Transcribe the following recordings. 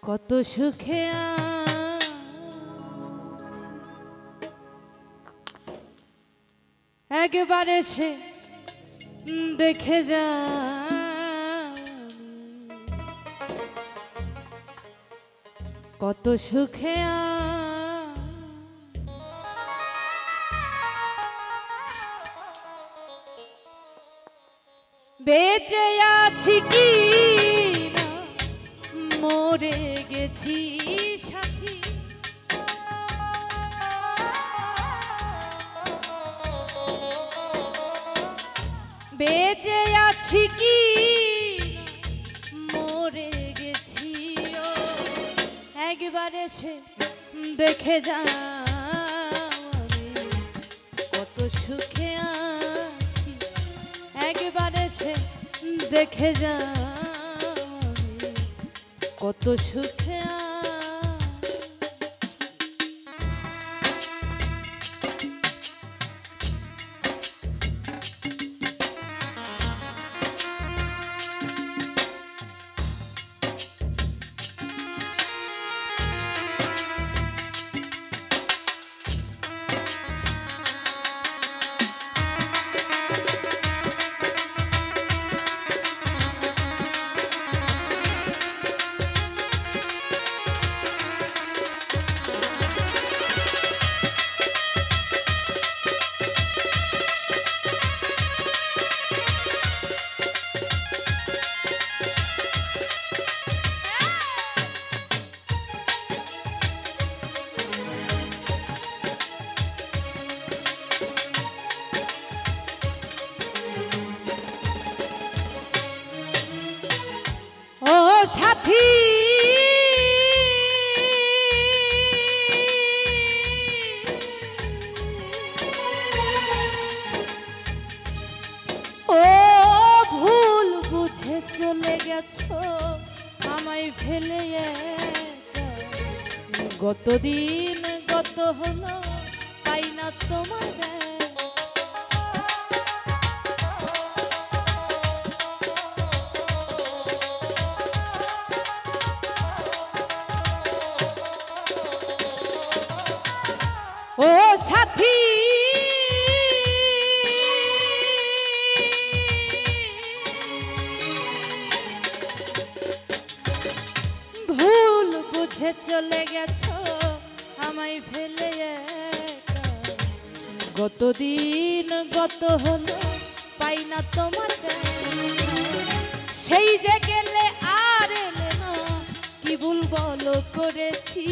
কত সুখে একবার এসে দেখে যা কত সুখে বেঁচে আছি কি মরে গেছি সাথী বেঁচে আছি কি মরে গেছি ও একবার এসে দেখে যা কত সুখে আছি একবার এসে দেখে যা কত সুখে সাথী ও ভুল বুঝে চলে গেছো আমায় ফেলে গতদিন গত হলো পাই না তোমার ও সাথী ভুল বুঝে চলে গেছো আমায় ফেলে গতদিন গত হলো পাই না তোমার সেই যে গেলে আর এলে না কি ভুল বলো করেছি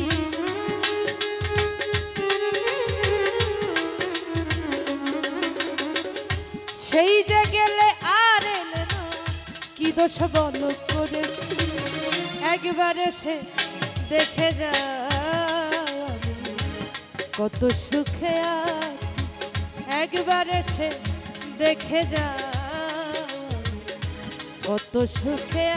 সেই যে গেলে আর এলে না কি দোষ বলো করেছি একবার এসে দেখে যা কত সুখে আছি একবার এসে দেখে যা কত সুখে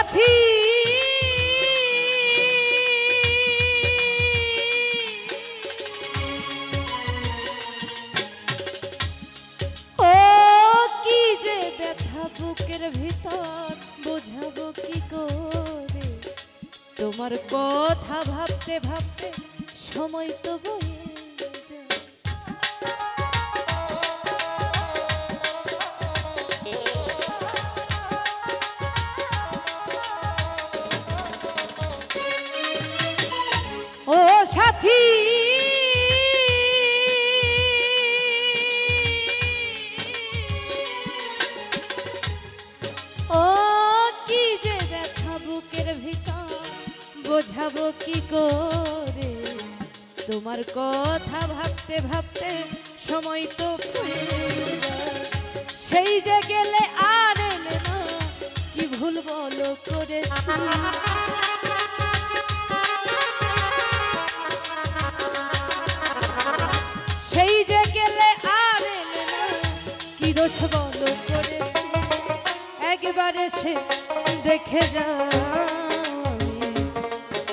সাথী ও কি যে ব্যথা বুকের ভিতর বোঝাবো কি করে তোমার কথা ভাবতে ভাবতে সময় তো বয়ে যায়। ও সাথী ও কি যে ব্যথা বুকের ভিতর বোঝাবো কি করে তোমার কথা ভাবতে ভাবতে সময় তো ফুরিয়ে যায়। সেই যে গেলে আর এলে না কি ভুল বলো করেছি সেই যে গেলে আর এলে না কি দোষ বলো করেছি একবার এসে দেখে যাও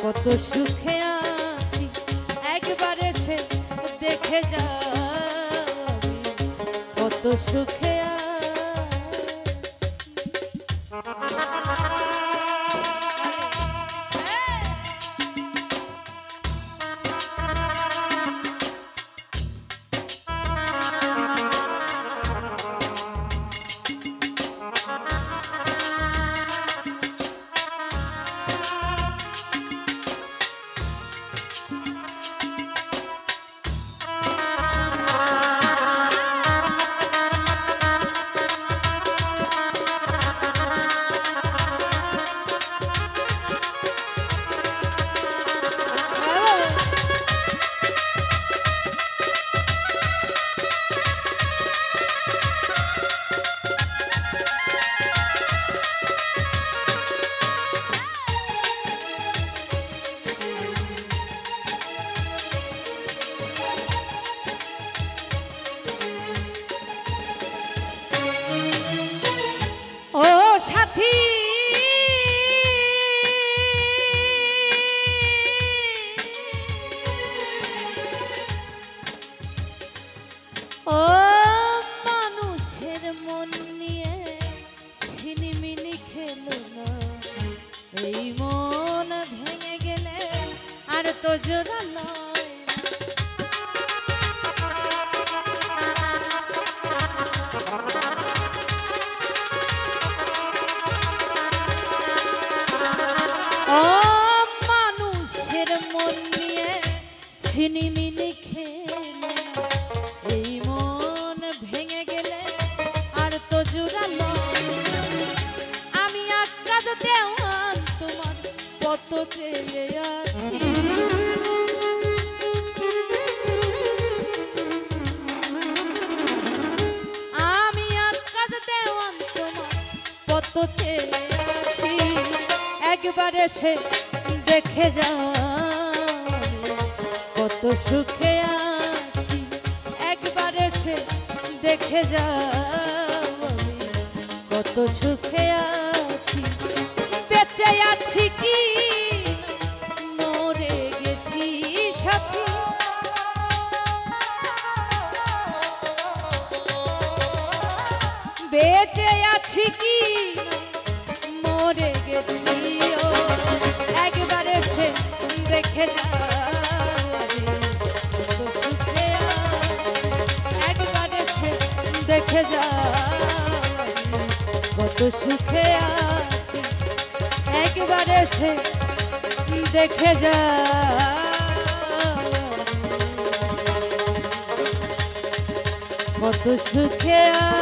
কত সুখে আছি একবার এসে দেখে যাও কত সুখে সাথী ও মানুষের মন নিয়ে ছিনিমিনি খেলো না এই মন ভেঙে গেলে আর তো জোড়া নয় ছিনিমিনি খেলে এই মন ভেঙে গেলে আর তো জোড়ালো আমি আকাশ দেওয়ান তোমার কত চেয়ে আছি আমি আকাশ দেওয়ান তোমার কত চেয়ে আছি একবার এসে দেখে যাও কত সুখে আছি একবার এসে দেখে যাও কত সুখে আছি বেঁচে আছি কি মরে গেছি সাথী বেঁচে আছি কি মরে গেছি ও একবার এসে দেখে যাও দেখে যাও কত সুখে আছি একবার এসে দেখে যাও কত সুখে আছি।